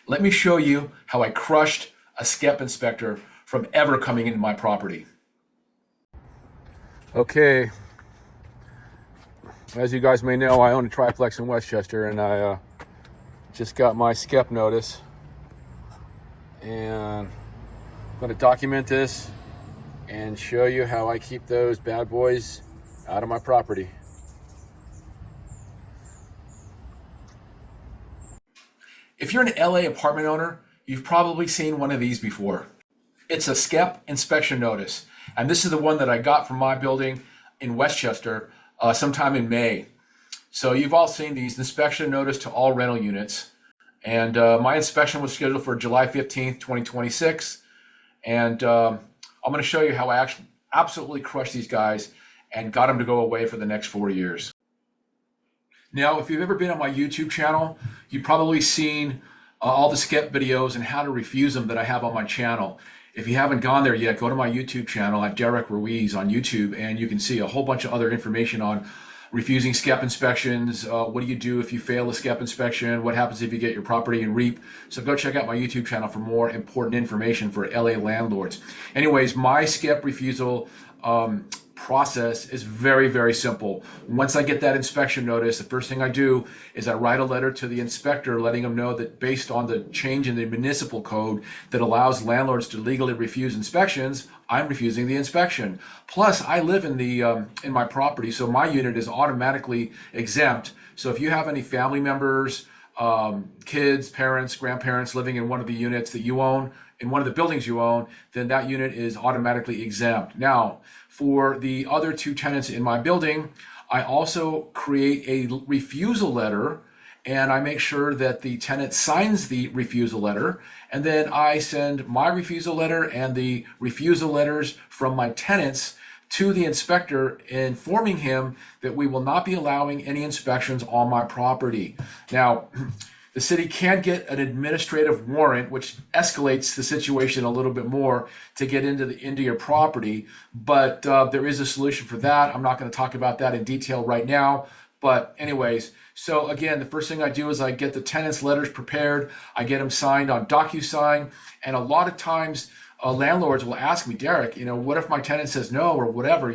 Let me show you how I crushed a SCEP inspector from ever coming into my property. Okay, as you guys may know, I own a triplex in Westchester, and I just got my SCEP notice, and I'm going to document this and show you how I keep those bad boys out of my property. If you're an LA apartment owner, you've probably seen one of these before. It's a SCEP inspection notice, and this is the one that I got from my building in Westchester sometime in May. So you've all seen these, inspection notice to all rental units, and my inspection was scheduled for July 15th, 2026, and I'm going to show you how I actually absolutely crushed these guys and got them to go away for the next 4 years. Now, if you've ever been on my YouTube channel, you've probably seen all the SCEP videos and how to refuse them that I have on my channel. If you haven't gone there yet, go to my YouTube channel at Derrick Ruiz on YouTube, and you can see a whole bunch of other information on refusing SCEP inspections. What do you do if you fail a SCEP inspection? What happens if you get your property in REAP? So go check out my YouTube channel for more important information for LA landlords. Anyways, my SCEP refusal process is very, very simple. Once I get that inspection notice, the first thing I do is I write a letter to the inspector letting them know that based on the change in the municipal code that allows landlords to legally refuse inspections, I'm refusing the inspection. Plus, I live in in my property, so my unit is automatically exempt. So if you have any family members, kids, parents, grandparents living in one of the units that you own, in one of the buildings you own, then that unit is automatically exempt. Now, for the other two tenants in my building, I also create a refusal letter, and I make sure that the tenant signs the refusal letter, and then I send my refusal letter and the refusal letters from my tenants to the inspector, informing him that we will not be allowing any inspections on my property. Now, the city can get an administrative warrant, which escalates the situation a little bit more to get into your property, but there is a solution for that. I'm not going to talk about that in detail right now, but anyways, so again, the first thing I do is I get the tenants' letters prepared. I get them signed on DocuSign, and a lot of times landlords will ask me, Derrick, what if my tenant says no or whatever,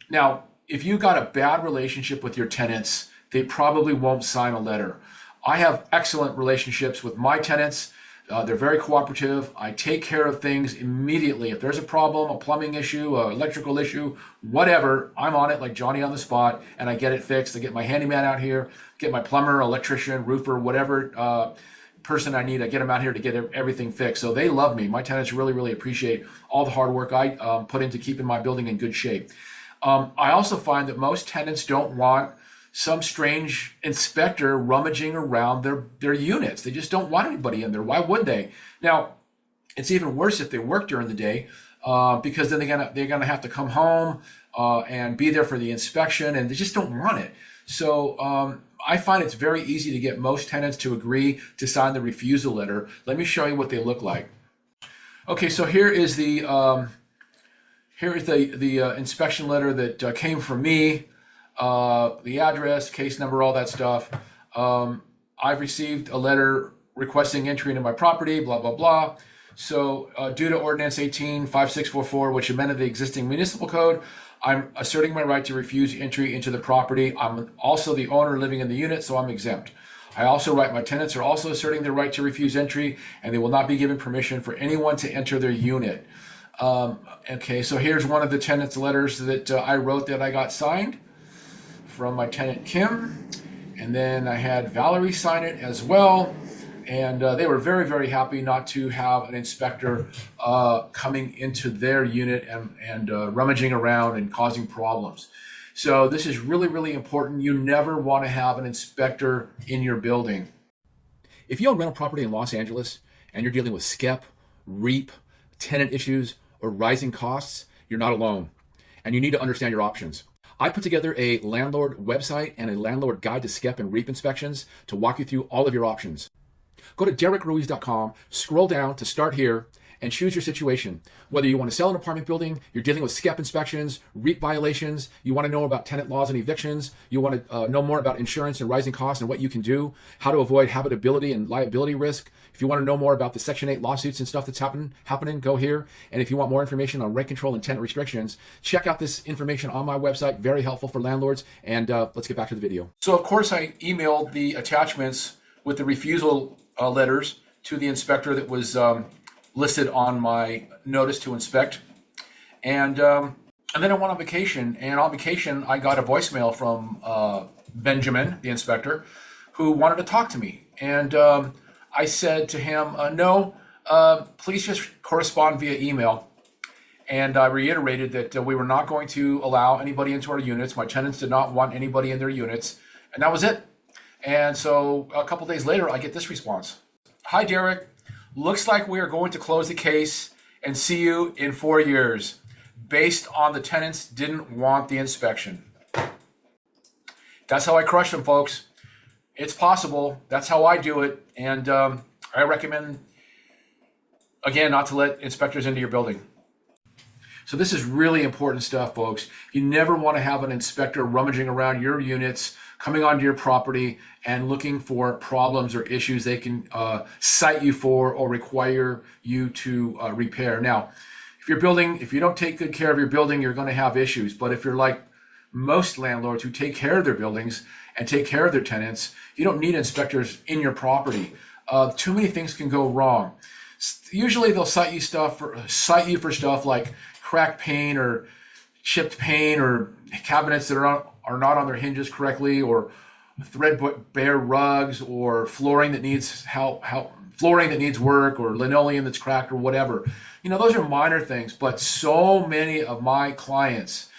Now, if you got a bad relationship with your tenants, they probably won't sign a letter. I have excellent relationships with my tenants. They're very cooperative. I take care of things immediately. If there's a problem, a plumbing issue, an electrical issue, whatever, I'm on it like Johnny on the spot, and I get it fixed. I get my handyman out here, get my plumber, electrician, roofer, whatever person I need. I get them out here to get everything fixed. So they love me. My tenants really, really appreciate all the hard work I put into keeping my building in good shape. I also find that most tenants don't want some strange inspector rummaging around their units. They just don't want anybody in there. Why would they? Now, it's even worse if they work during the day, because then they're gonna have to come home and be there for the inspection, and they just don't want it. So I find it's very easy to get most tenants to agree to sign the refusal letter. Let me show you what they look like. Okay, so here is the inspection letter that came from me. The address, case number, all that stuff. I've received a letter requesting entry into my property, blah, blah, blah. So due to Ordinance 18-5644, which amended the existing municipal code, I'm asserting my right to refuse entry into the property. I'm also the owner living in the unit, so I'm exempt. I also write my tenants are also asserting their right to refuse entry, and they will not be given permission for anyone to enter their unit. Okay, so here's one of the tenants' letters that I wrote that I got signed from my tenant Kim, and then I had Valerie sign it as well, and they were very, very happy not to have an inspector coming into their unit and rummaging around and causing problems. So this is really, really important. You never want to have an inspector in your building. If you own rental property in Los Angeles and you're dealing with SCEP, REAP, tenant issues, or rising costs, you're not alone, and you need to understand your options. I put together a landlord website and a landlord guide to SCEP and REAP inspections to walk you through all of your options. Go to derrickruiz.com, scroll down to start here, and choose your situation. Whether you want to sell an apartment building, you're dealing with SCEP inspections, REIT violations, you want to know about tenant laws and evictions, you want to know more about insurance and rising costs and what you can do, how to avoid habitability and liability risk. If you want to know more about the Section 8 lawsuits and stuff that's happening, go here. And if you want more information on rent control and tenant restrictions, check out this information on my website. Very helpful for landlords. And let's get back to the video. So, of course, I emailed the attachments with the refusal letters to the inspector that was listed on my notice to inspect. And then I went on vacation. And on vacation, I got a voicemail from Benjamin, the inspector, who wanted to talk to me. And I said to him, no, please just correspond via email. And I reiterated that we were not going to allow anybody into our units. My tenants did not want anybody in their units. And that was it. And so a couple days later, I get this response. Hi, Derrick. Looks like we are going to close the case and see you in 4 years based on the tenants didn't want the inspection. That's how I crush them, folks. It's possible. That's how I do it. And I recommend, again, not to let inspectors into your building. So this is really important stuff, folks. You never want to have an inspector rummaging around your units, coming onto your property and looking for problems or issues they can cite you for or require you to repair. Now, if you don't take good care of your building, you're going to have issues. But if you're like most landlords who take care of their buildings and take care of their tenants, you don't need inspectors in your property. Too many things can go wrong. Usually they'll cite you for stuff like cracked paint or chipped paint or cabinets that are not on their hinges correctly, or threadbare rugs, or flooring that needs work, or linoleum that's cracked, or whatever. Those are minor things, but so many of my clients,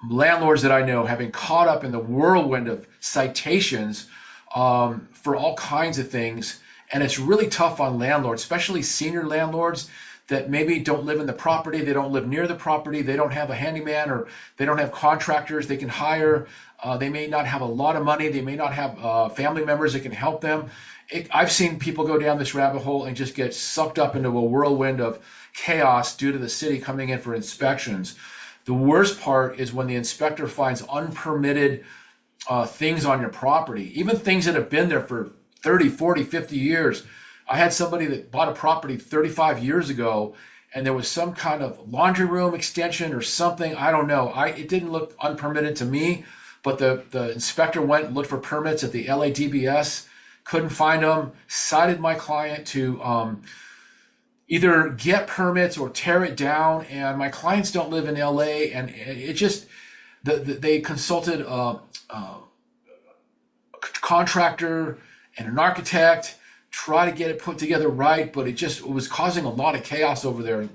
landlords that I know, have been caught up in the whirlwind of citations for all kinds of things. And it's really tough on landlords, especially senior landlords that maybe don't live in the property, they don't live near the property, they don't have a handyman, or they don't have contractors they can hire. They may not have a lot of money, they may not have family members that can help them. I've seen people go down this rabbit hole and just get sucked up into a whirlwind of chaos due to the city coming in for inspections. The worst part is when the inspector finds unpermitted things on your property, even things that have been there for 30, 40, 50 years. I had somebody that bought a property 35 years ago, and there was some kind of laundry room extension or something. I don't know. It didn't look unpermitted to me, but the inspector went and looked for permits at the LADBS, couldn't find them, cited my client to either get permits or tear it down. And my clients don't live in LA, and it just, they consulted a contractor and an architect, try to get it put together right, but it was causing a lot of chaos over there.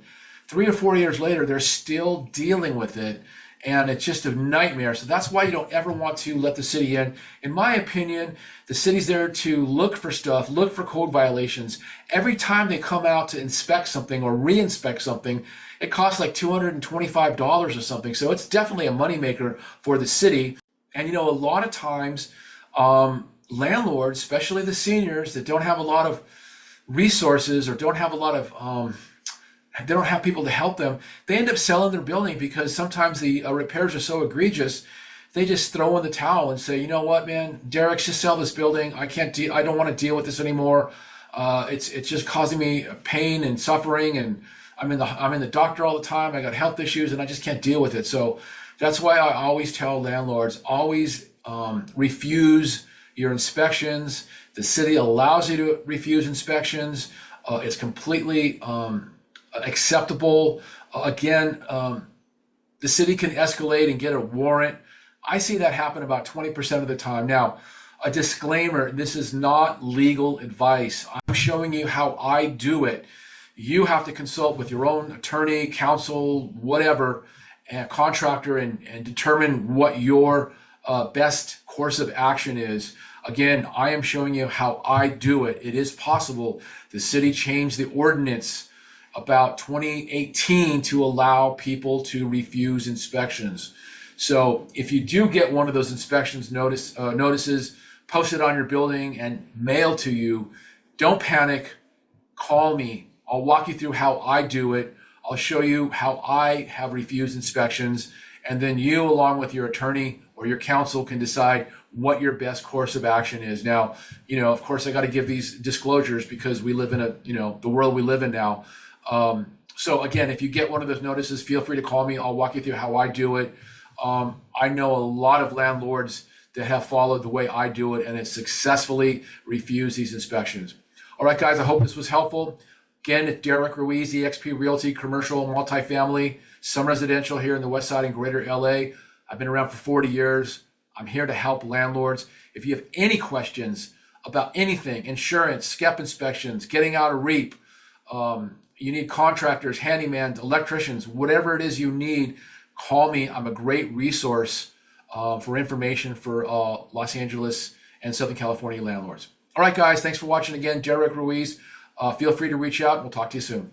3 or 4 years later, they're still dealing with it, and it's just a nightmare. So that's why you don't ever want to let the city in. In my opinion, the city's there to look for stuff, look for code violations. Every time they come out to inspect something or re-inspect something, it costs like $225 or something. So it's definitely a moneymaker for the city. And a lot of times, landlords, especially the seniors that don't have a lot of resources or don't have a lot of, they don't have people to help them, they end up selling their building because sometimes the repairs are so egregious, they just throw in the towel and say, you know what, man, Derrick, just sell this building. I don't want to deal with this anymore. It's just causing me pain and suffering, and I'm in the doctor all the time. I got health issues and I just can't deal with it. So that's why I always tell landlords, always refuse your inspections. The city allows you to refuse inspections. It's completely acceptable. Again, the city can escalate and get a warrant. I see that happen about 20% of the time. Now, a disclaimer, this is not legal advice. I'm showing you how I do it. You have to consult with your own attorney, counsel, whatever, and contractor, and determine what your best course of action is. Again, I am showing you how I do it. It is possible. The city changed the ordinance about 2018 to allow people to refuse inspections. So if you do get one of those inspections notices posted on your building and mailed to you, don't panic. Call me. I'll walk you through how I do it. I'll show you how I have refused inspections, and then you, along with your attorney or your counsel, can decide what your best course of action is. Now, of course, I got to give these disclosures because we live in the world we live in now. So again, if you get one of those notices, feel free to call me. I'll walk you through how I do it. I know a lot of landlords that have followed the way I do it and have successfully refused these inspections. All right, guys, I hope this was helpful. Again, it's Derrick Ruiz, eXp Realty, commercial, multifamily, some residential here in the West Side and greater LA. I've been around for 40 years. I'm here to help landlords. If you have any questions about anything, insurance, SCEP inspections, getting out of REAP, you need contractors, handyman, electricians, whatever it is you need, call me. I'm a great resource for information for Los Angeles and Southern California landlords. All right, guys, thanks for watching again. Derrick Ruiz. Feel free to reach out. We'll talk to you soon.